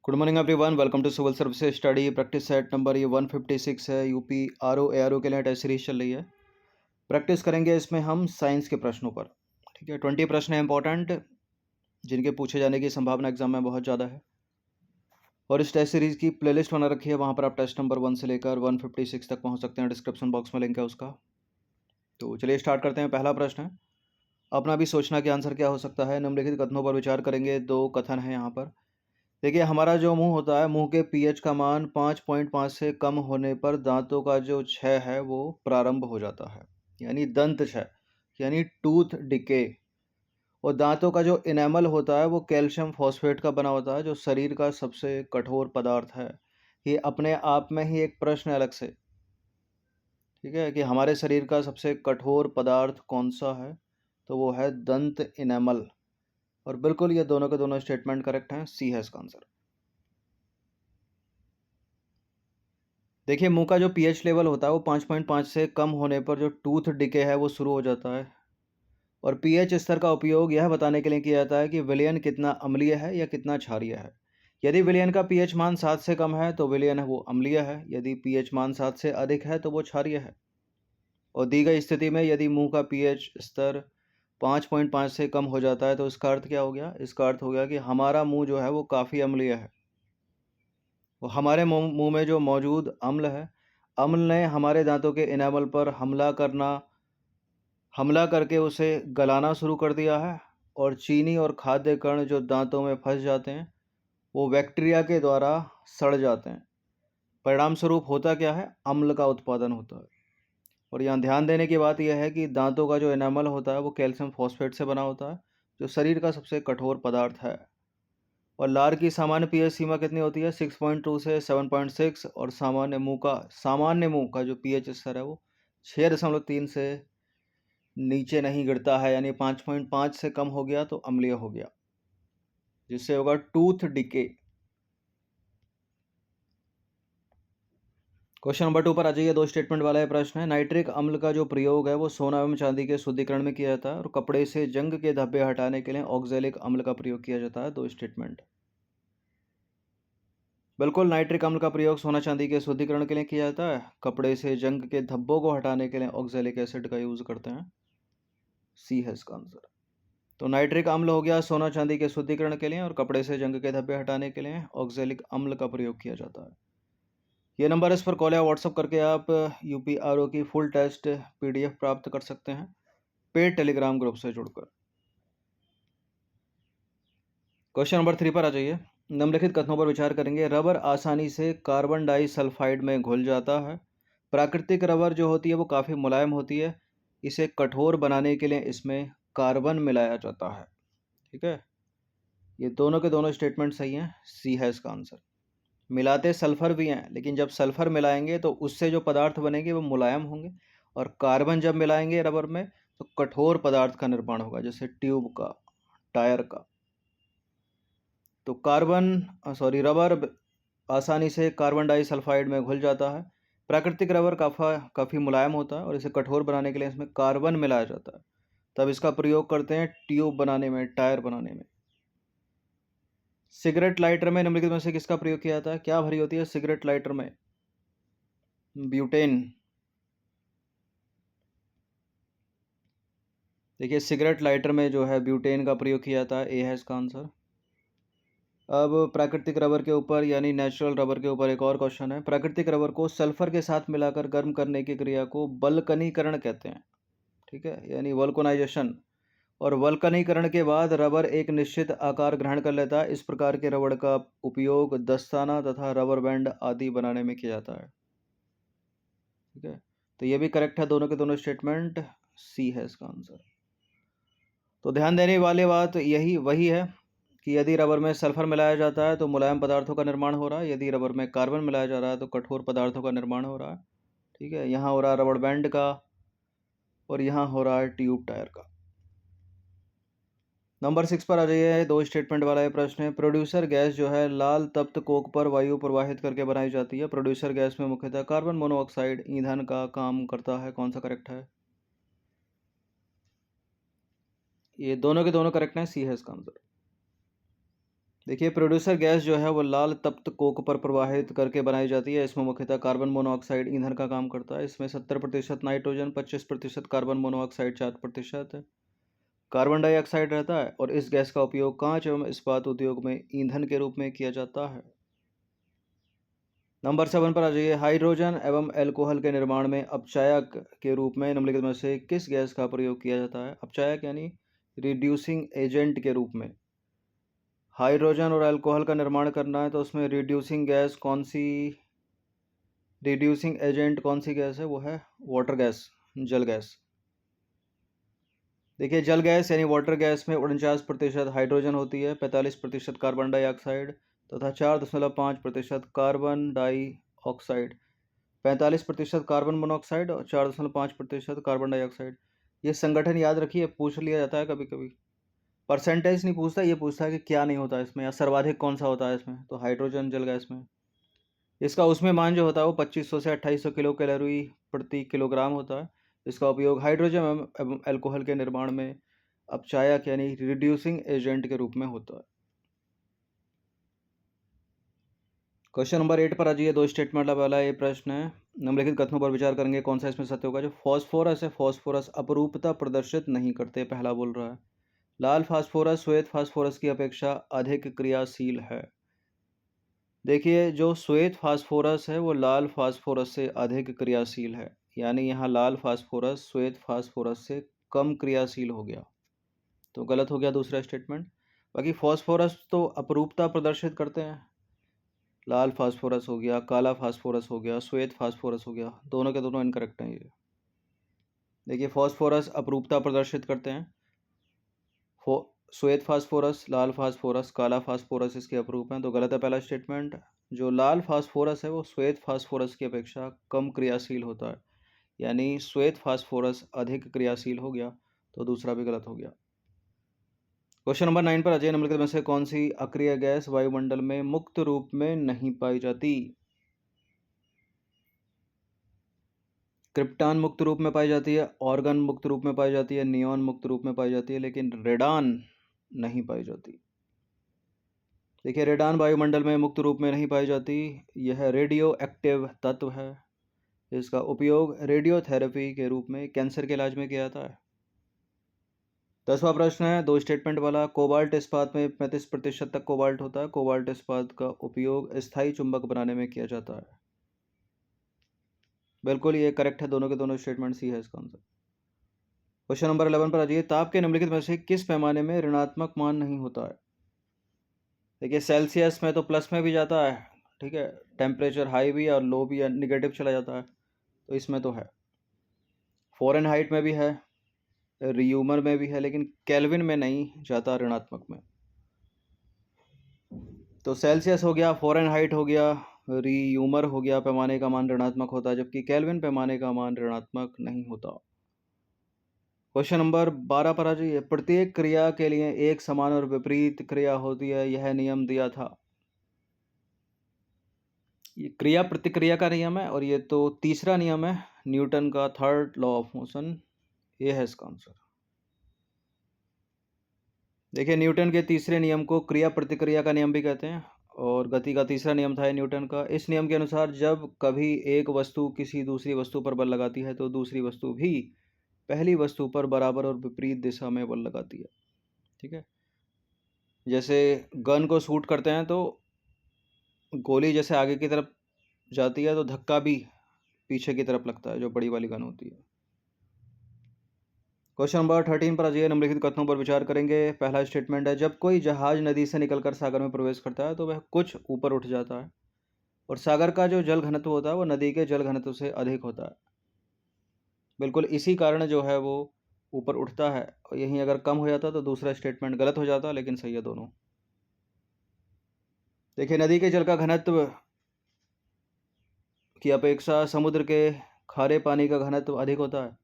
Good morning everyone, welcome to civil services study practice set number ये 156 है। UP RO के लिए test series चल रही है। प्रैक्टिस करेंगे इसमें हम साइंस के प्रश्नों पर। ठीक है, 20 प्रश्न है इंपॉर्टेंट, जिनके पूछे जाने की संभावना एग्जाम में बहुत ज़्यादा है। और इस टेस्ट सीरीज की प्लेलिस्ट बना रखी है, वहाँ पर आप टेस्ट नंबर 1 से लेकर 156 तक पहुँच सकते हैं। डिस्क्रिप्शन बॉक्स में लिंक है उसका। तो चलिए स्टार्ट करते हैं। पहला प्रश्न है, अपना भी सोचना कि आंसर क्या हो सकता है। निम्नलिखित कथनों पर विचार करेंगे। दो कथन है यहाँ पर। देखिए, हमारा जो मुंह होता है, मुंह के पीएच का मान 5.5 से कम होने पर दांतों का जो क्षय है वो प्रारंभ हो जाता है, यानी दंत क्षय, यानी टूथ डिके। और दांतों का जो इनेमल होता है वो कैल्शियम फॉस्फेट का बना होता है, जो शरीर का सबसे कठोर पदार्थ है। ये अपने आप में ही एक प्रश्न है अलग से। ठीक है, कि हमारे शरीर का सबसे कठोर पदार्थ कौन सा है, तो वो है दंत इनेमल। और बिल्कुल ये दोनों के दोनों स्टेटमेंट करेक्ट हैं। सी है इसका आंसर। देखिए, मुंह का जो पीएच लेवल होता है वो 5.5 से कम होने पर जो टूथ डिके है वो शुरू हो जाता है। और पीएच स्तर का उपयोग यह बताने के लिए किया जाता है कि विलयन कितना अम्लीय है या कितना क्षारीय है। यदि विलयन का पीएच मान 7 से कम है तो विलयन है वो अम्लीय है, यदि पीएच मान 7 से अधिक है तो वो क्षारीय है। और दी गई स्थिति में यदि मुंह का पीएच स्तर 5.5 से कम हो जाता है तो इसका अर्थ क्या हो गया? इसका अर्थ हो गया कि हमारा मुंह जो है वो काफ़ी अम्लीय है। वो हमारे मुंह में जो मौजूद अम्ल है, अम्ल ने हमारे दांतों के इनेमल पर हमला करके उसे गलाना शुरू कर दिया है। और चीनी और खाद्य कण जो दांतों में फंस जाते हैं वो बैक्टीरिया के द्वारा सड़ जाते हैं। परिणाम स्वरूप होता क्या है? अम्ल का उत्पादन होता है। और यहाँ ध्यान देने की बात यह है कि दांतों का जो इनेमल होता है वो कैल्शियम फॉस्फेट से बना होता है, जो शरीर का सबसे कठोर पदार्थ है। और लार की सामान्य पीएच सीमा कितनी होती है? 6.2 से 7.6। और सामान्य मुंह का जो पीएच स्तर है वो 6.3 से नीचे नहीं गिरता है, यानी 5.5 से कम हो गया तो अम्लीय हो गया, जिससे होगा टूथ डिके। क्वेश्चन नंबर 2 पर आ जाइए। दो स्टेटमेंट वाला है प्रश्न है। नाइट्रिक अम्ल का जो प्रयोग है वो सोना एवं चांदी के शुद्धिकरण में किया जाता है, और कपड़े से जंग के धब्बे हटाने के लिए ऑक्जेलिक अम्ल का प्रयोग किया जाता है। दो स्टेटमेंट। बिल्कुल, नाइट्रिक अम्ल का प्रयोग सोना चांदी के शुद्धिकरण के लिए किया जाता है। कपड़े से जंग के धब्बों को हटाने के लिए ऑक्जेलिक एसिड का यूज करते हैं। सी है इसका आंसर। तो नाइट्रिक अम्ल हो गया सोना चांदी के शुद्धिकरण के लिए, और कपड़े से जंग के धब्बे हटाने के लिए ऑक्जेलिक अम्ल का प्रयोग किया जाता है। ये नंबर इस पर कॉल या व्हाट्सअप करके आप यूपीआरओ की फुल टेस्ट पीडीएफ प्राप्त कर सकते हैं, पेड टेलीग्राम ग्रुप से जुड़कर। क्वेश्चन नंबर 3 पर आ जाइए। निम्नलिखित कथनों पर विचार करेंगे। रबर आसानी से कार्बन डाइसल्फाइड में घुल जाता है। प्राकृतिक रबर जो होती है वो काफ़ी मुलायम होती है, इसे कठोर बनाने के लिए इसमें कार्बन मिलाया जाता है। ठीक है, ये दोनों के दोनों स्टेटमेंट सही हैं। सी है इसका आंसर। मिलाते सल्फर भी हैं, लेकिन जब सल्फर मिलाएंगे तो उससे जो पदार्थ बनेंगे वो मुलायम होंगे, और कार्बन जब मिलाएंगे रबर में तो कठोर पदार्थ का निर्माण होगा, जैसे ट्यूब का, टायर का। तो रबर आसानी से कार्बन डाइसल्फाइड में घुल जाता है। प्राकृतिक रबर काफ़ी मुलायम होता है, और इसे कठोर बनाने के लिए इसमें कार्बन मिलाया जाता है। तब इसका प्रयोग करते हैं ट्यूब बनाने में, टायर बनाने में। सिगरेट लाइटर में निम्नलिखित में से किसका प्रयोग किया जाता है? क्या भरी होती है सिगरेट लाइटर में? ब्यूटेन। देखिए, सिगरेट लाइटर में जो है ब्यूटेन का प्रयोग किया जाता है। ए है इसका आंसर। अब प्राकृतिक रबर के ऊपर, यानी नेचुरल रबर के ऊपर एक और क्वेश्चन है। प्राकृतिक रबर को सल्फर के साथ मिलाकर गर्म करने की क्रिया को वल्कनीकरण कहते हैं। ठीक है, यानी वल्कनाइजेशन। और वल्कनीकरण के बाद रबर एक निश्चित आकार ग्रहण कर लेता है। इस प्रकार के रबर का उपयोग दस्ताना तथा रबर बैंड आदि बनाने में किया जाता है। ठीक है, तो ये भी करेक्ट है, दोनों के दोनों स्टेटमेंट। सी है इसका आंसर। तो ध्यान देने वाली बात वही है कि यदि रबर में सल्फर मिलाया जाता है तो मुलायम पदार्थों का निर्माण हो रहा है, यदि रबर में कार्बन मिलाया जा रहा है तो कठोर पदार्थों का निर्माण हो रहा है। ठीक है, यहाँ हो रहा है रबर बैंड का, और यहाँ हो रहा है ट्यूब टायर का। नंबर 6 पर आ जाइए। दो स्टेटमेंट वाला ये प्रश्न है। प्रोड्यूसर गैस जो है लाल तप्त कोक पर वायु प्रवाहित करके बनाई जाती है। प्रोड्यूसर गैस में मुख्यतः कार्बन मोनोऑक्साइड ईंधन का काम करता है। कौन सा करेक्ट है? ये दोनों के दोनों करेक्ट हैं। सी है इसका आंसर। देखिए, प्रोड्यूसर गैस जो है वो लाल तप्त कोक पर प्रवाहित करके बनाई जाती है। इसमें मुख्यतः कार्बन मोनोऑक्साइड ईंधन का काम करता है। इसमें 70% nitrogen, 25% carbon monoxide, 4% carbon dioxide रहता है और इस गैस का उपयोग कांच एवं इस्पात उद्योग में ईंधन के रूप में किया जाता है। नंबर 7 पर आ जाइए। हाइड्रोजन एवं एल्कोहल के निर्माण में अपचायक के रूप में निम्नलिखित में से किस गैस का प्रयोग किया जाता है? अपचायक यानी रिड्यूसिंग एजेंट के रूप में हाइड्रोजन और अल्कोहल का निर्माण करना है तो उसमें रिड्यूसिंग एजेंट कौन सी गैस है? वो है वाटर गैस, जल गैस। देखिए, जल गैस यानी वाटर गैस में 49% हाइड्रोजन होती है, 45% कार्बन डाइऑक्साइड तथा 4.5% कार्बन डाइऑक्साइड, 45% कार्बन मोनोऑक्साइड और 4.5% कार्बन डाइऑक्साइड। ये संगठन याद रखिए, पूछ लिया जाता है कभी कभी। परसेंटेज नहीं पूछता, ये पूछता है कि क्या नहीं होता इसमें या सर्वाधिक कौन सा होता है इसमें। तो हाइड्रोजन जल गैस में इसका उसमें मान जो होता है वो 2500 से 2800 किलो कैलोरी प्रति किलोग्राम होता है। इसका उपयोग हाइड्रोजन एवं अल्कोहल के निर्माण में अपचायक यानी रिड्यूसिंग एजेंट के रूप में होता है। क्वेश्चन नंबर 8 पर आ जाइए। 2 स्टेटमेंट वाला ये प्रश्न है। निम्नलिखित कथनों पर विचार करेंगे, कौन सा इसमें सत्य होगा? जो फॉस्फोरस है, फॉस्फोरस अपरूपता प्रदर्शित नहीं करते, पहला बोल रहा है। लाल फास्फोरस श्वेत फास्फोरस की अपेक्षा अधिक क्रियाशील है। देखिए, जो श्वेत फास्फोरस है वो लाल फास्फोरस से अधिक क्रियाशील है, यानी यहाँ लाल फास्फोरस श्वेत फास्फोरस से कम क्रियाशील हो गया, तो गलत हो गया दूसरा स्टेटमेंट। बाकी फास्फोरस तो अपरूपता प्रदर्शित करते हैं, लाल फास्फोरस हो गया, काला फास्फोरस हो गया, श्वेत फास्फोरस हो गया, दोनों के दोनों इनकरेक्ट हैं ये। देखिए, फास्फोरस अपरूपता प्रदर्शित करते हैं, श्वेत फास्फोरस, लाल फास्फोरस, काला फास्फोरस इसके अपरूप हैं, तो गलत है पहला स्टेटमेंट। जो लाल फास्फोरस है वो श्वेत फास्फोरस की अपेक्षा कम क्रियाशील होता है, यानी श्वेत फास्फोरस अधिक क्रियाशील हो गया, तो दूसरा भी गलत हो गया। क्वेश्चन नंबर 9 पर अजय, निम्नलिखित में से कौन सी अक्रिय गैस वायुमंडल में मुक्त रूप में नहीं पाई जाती? क्रिप्टॉन मुक्त रूप में पाई जाती है, ऑर्गन मुक्त रूप में पाई जाती है, नियॉन मुक्त रूप में पाई जाती है, लेकिन रेडान नहीं पाई जाती। देखिए, रेडान वायुमंडल में मुक्त रूप में नहीं पाई जाती। यह रेडियो एक्टिव तत्व है। इसका उपयोग रेडियोथेरेपी के रूप में कैंसर के इलाज में किया जाता है। 10वां प्रश्न है 2 स्टेटमेंट वाला। कोबाल्ट इस्पात में 35% तक कोबाल्ट होता है। कोबाल्ट इस्पात का उपयोग स्थायी चुंबक बनाने में किया जाता है। बिल्कुल ये करेक्ट है, दोनों के दोनों स्टेटमेंट सी है इसका आंसर। क्वेश्चन नंबर 11 पर आ जाइए। ताप के निम्नलिखित में से किस पैमाने में ऋणात्मक मान नहीं होता है? देखिए, सेल्सियस में तो प्लस में भी जाता है, ठीक है, टेम्परेचर हाई भी और लो भी है, निगेटिव चला जाता है, तो इसमें तो है। फ़ारेनहाइट में भी है, रियूमर में भी है, लेकिन केल्विन में नहीं जाता ऋणात्मक में। तो सेल्सियस हो गया, फ़ारेनहाइट हो गया, रियूमर हो गया, पैमाने का मान ऋणात्मक होता है, जबकि केल्विन पैमाने का मान ऋणात्मक नहीं होता। क्वेश्चन नंबर 12 पर आ जाइए। प्रत्येक क्रिया के लिए एक समान और विपरीत क्रिया होती है, यह नियम दिया था। ये क्रिया प्रतिक्रिया का नियम है और ये तो तीसरा नियम है न्यूटन का, थर्ड लॉ ऑफ मोशन, ये है इसका आंसर। देखिए, न्यूटन के तीसरे नियम को क्रिया प्रतिक्रिया का नियम भी कहते हैं और गति का तीसरा नियम था न्यूटन का। इस नियम के अनुसार जब कभी एक वस्तु किसी दूसरी वस्तु पर बल लगाती है तो दूसरी वस्तु भी पहली वस्तु पर बराबर और विपरीत दिशा में बल लगाती है, ठीक है। जैसे गन को शूट करते हैं तो गोली जैसे आगे की तरफ जाती है तो धक्का भी पीछे की तरफ लगता है, जो बड़ी वाली गन होती है। क्वेश्चन नंबर 13 पर अजय निम्नलिखित कथनों पर विचार करेंगे। पहला स्टेटमेंट है, जब कोई जहाज नदी से निकलकर सागर में प्रवेश करता है तो वह कुछ ऊपर उठ जाता है और सागर का जो जल घनत्व होता है वो नदी के जल घनत्व से अधिक होता है। बिल्कुल इसी कारण जो है वो ऊपर उठता है, और यहीं अगर कम हो जाता तो दूसरा स्टेटमेंट गलत हो जाता, लेकिन सही है दोनों। देखिए, नदी के जल का घनत्व की अपेक्षा समुद्र के खारे पानी का घनत्व अधिक होता है,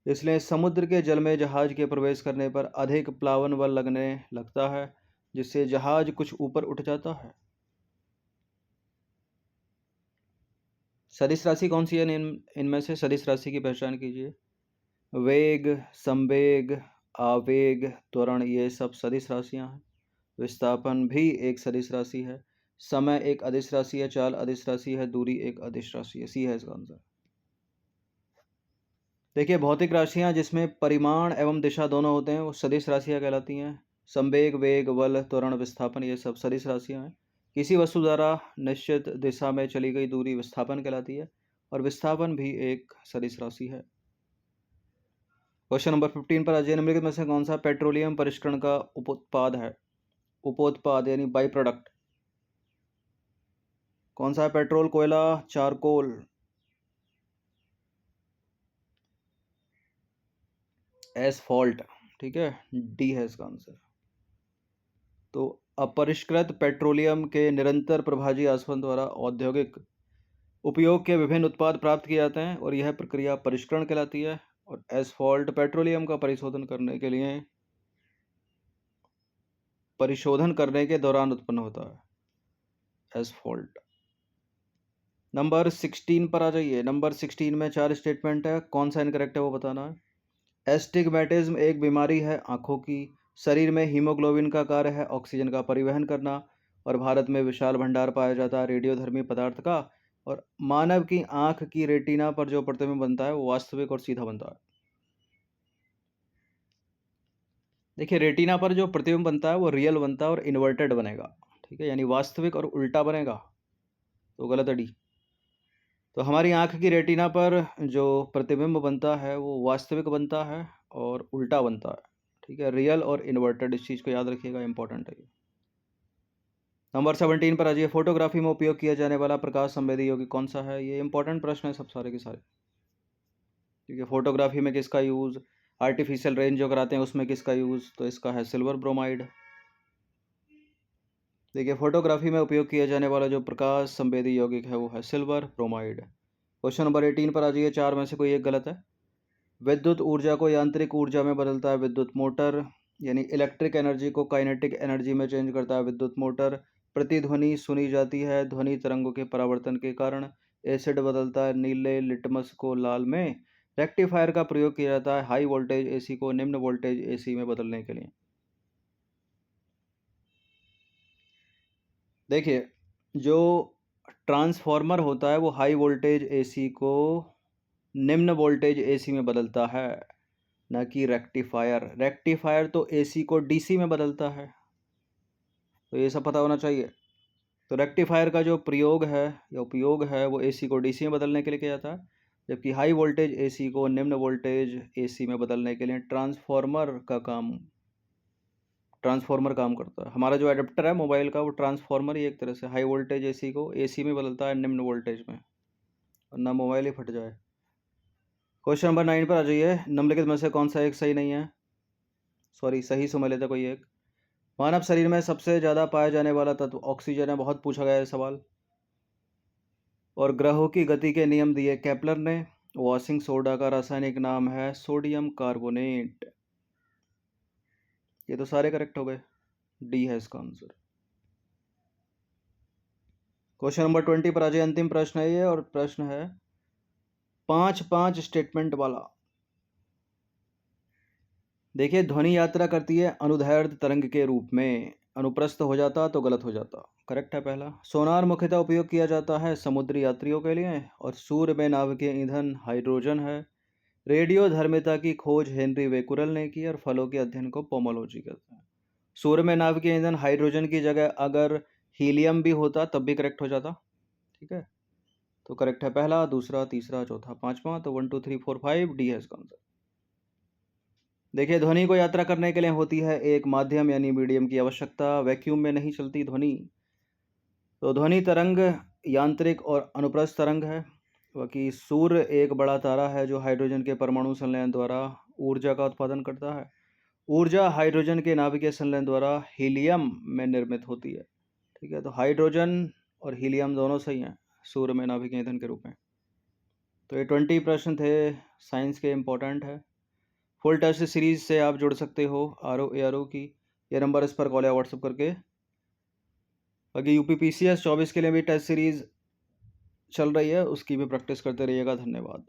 इसलिए समुद्र के जल में जहाज के प्रवेश करने पर अधिक प्लावन बल लगने लगता है, जिससे जहाज कुछ ऊपर उठ जाता है। सदिश राशि कौन सी है? इनमें से सदिश राशि की पहचान कीजिए। वेग, संवेग, आवेग, त्वरण, ये सब सदिश राशियां हैं। विस्थापन भी एक सदिश राशि है, समय एक अदिश राशि है, चाल अदिश राशि है, दूरी एक अदिश राशि है। सी है इसका आंसर। देखिए भौतिक राशियां जिसमें परिमाण एवं दिशा दोनों होते हैं वो सदिश राशियां कहलाती हैं। संवेग, वेग, बल, त्वरण, विस्थापन ये सब सदिश राशियां हैं। किसी वस्तु द्वारा निश्चित दिशा में चली गई दूरी विस्थापन कहलाती है और विस्थापन भी एक सदिश राशि है। क्वेश्चन नंबर 15 पर अजय निम्नलिखित में से कौन सा पेट्रोलियम परिष्करण का उपोत्पाद है? उपोत्पाद यानी बाई प्रोडक्ट कौन सा है? पेट्रोल, कोयला, चारकोल, एसफॉल्ट। ठीक है, डी है इसका आंसर। तो अपरिष्कृत पेट्रोलियम के निरंतर प्रभाजी आसवन द्वारा औद्योगिक उपयोग के विभिन्न उत्पाद प्राप्त किए जाते हैं और यह प्रक्रिया परिष्करण कहलाती है। और एसफॉल्ट पेट्रोलियम का परिशोधन करने के दौरान उत्पन्न होता है एसफॉल्ट। नंबर 16 पर आ जाइए। नंबर 16 में 4 स्टेटमेंट है, कौन सा इनकरेक्ट है वो बताना है। एस्टिग्मेटिज्म एक बीमारी है आंखों की। शरीर में हीमोग्लोबिन का कार्य है ऑक्सीजन का परिवहन करना। और भारत में विशाल भंडार पाया जाता है रेडियोधर्मी पदार्थ का। और मानव की आंख की रेटिना पर जो प्रतिबिंब बनता है वो वास्तविक और सीधा बनता है। देखिए रेटिना पर जो प्रतिबिंब बनता है वो रियल बनता है और इन्वर्टेड बनेगा। ठीक है, यानी वास्तविक और उल्टा बनेगा, तो गलत है डी। तो हमारी आंख की रेटिना पर जो प्रतिबिंब बनता है वो वास्तविक बनता है और उल्टा बनता है। ठीक है, रियल और इन्वर्टेड, इस चीज़ को याद रखिएगा, इंपॉर्टेंट है ये। नंबर 17 पर आ जाइए। फोटोग्राफी में उपयोग किया जाने वाला प्रकाश संवेदी यौगिक कौन सा है? ये इंपॉर्टेंट प्रश्न है सब सारे के सारे। ठीक है, फोटोग्राफी में किसका यूज़, आर्टिफिशियल रेंज जो कराते हैं उसमें किसका यूज़? तो इसका है सिल्वर ब्रोमाइड। देखिए फोटोग्राफी में उपयोग किया जाने वाला जो प्रकाश संवेदी यौगिक है वो है सिल्वर ब्रोमाइड। क्वेश्चन नंबर 18 पर आ जाइए। 4 में से कोई एक गलत है। विद्युत ऊर्जा को यांत्रिक ऊर्जा में बदलता है विद्युत मोटर, यानी इलेक्ट्रिक एनर्जी को काइनेटिक एनर्जी में चेंज करता है विद्युत मोटर। प्रतिध्वनि सुनी जाती है ध्वनि तरंगों के परावर्तन के कारण। एसिड बदलता है नीले लिटमस को लाल में। रेक्टिफायर का प्रयोग किया जाता है हाई वोल्टेज एसी को निम्न वोल्टेज एसी में बदलने के लिए। देखिए जो ट्रांसफॉर्मर होता है वो हाई वोल्टेज एसी को निम्न वोल्टेज एसी में बदलता है, ना कि रेक्टिफायर। रेक्टिफायर तो एसी को डीसी में बदलता है, तो ये सब पता होना चाहिए। तो रेक्टिफायर का जो प्रयोग है या उपयोग है वो एसी को डीसी में बदलने के लिए किया जाता है, जबकि हाई वोल्टेज एसी को निम्न वोल्टेज एसी में बदलने के लिए ट्रांसफॉर्मर काम करता है। हमारा जो एडाप्टर है मोबाइल का वो ट्रांसफॉर्मर ही एक तरह से हाई वोल्टेज एसी को एसी में बदलता है निम्न वोल्टेज में, वरना मोबाइल ही फट जाए। क्वेश्चन नंबर 9 पर आ जाइए। निम्नलिखित में से कौन सा एक सही नहीं है, सॉरी सही समझ लेते कोई एक। मानव शरीर में सबसे ज़्यादा पाया जाने वाला तत्व ऑक्सीजन है, बहुत पूछा गया है सवाल। और ग्रहों की गति के नियम दिए केपलर ने। वॉशिंग सोडा का रासायनिक नाम है सोडियम कार्बोनेट। ये तो सारे करेक्ट हो गए, डी है इसका आंसर। क्वेश्चन नंबर 20 पर आ जाइए। अंतिम प्रश्न है ये, और प्रश्न है 5 स्टेटमेंट वाला। देखिए ध्वनि यात्रा करती है अनुदैर्ध्य तरंग के रूप में। अनुप्रस्थ हो जाता तो गलत हो जाता, करेक्ट है पहला। सोनार मुख्यतः उपयोग किया जाता है समुद्री यात्रियों के लिए। और सूर्य में नाभिकीय ईंधन हाइड्रोजन है। रेडियो धर्मिता की खोज हेनरी बेकुरल ने की और फलों के अध्ययन को पोमोलॉजी कहते हैं। सूर्य में नाभिकीय ईंधन हाइड्रोजन की जगह अगर हीलियम भी होता तब भी करेक्ट हो जाता। ठीक है, तो करेक्ट है पहला, दूसरा, तीसरा, चौथा, पांचवा। तो 1 2 3 4 5 डी है इसका आंसर। देखिए ध्वनि को यात्रा करने के लिए होती है एक माध्यम यानी मीडियम की आवश्यकता। वैक्यूम में नहीं चलती ध्वनि। तो ध्वनि तरंग यांत्रिक और अनुप्रस्थ तरंग है। बाकी सूर्य एक बड़ा तारा है जो हाइड्रोजन के परमाणु संलयन द्वारा ऊर्जा का उत्पादन करता है। ऊर्जा हाइड्रोजन के नाभिकीय संलयन द्वारा हीलियम में निर्मित होती है। ठीक है, तो हाइड्रोजन और हीलियम दोनों सही हैं सूर्य में नाभिकीय ईंधन के रूप में। तो ये 20 प्रश्न थे, साइंस के इम्पोर्टेंट है। फुल टेस्ट सीरीज से आप जुड़ सकते हो RO की। ये नंबर इस पर कॉल या व्हाट्सअप करके। बाकी UPPCS 24 के लिए भी टेस्ट सीरीज चल रही है, उसकी भी प्रैक्टिस करते रहिएगा। धन्यवाद।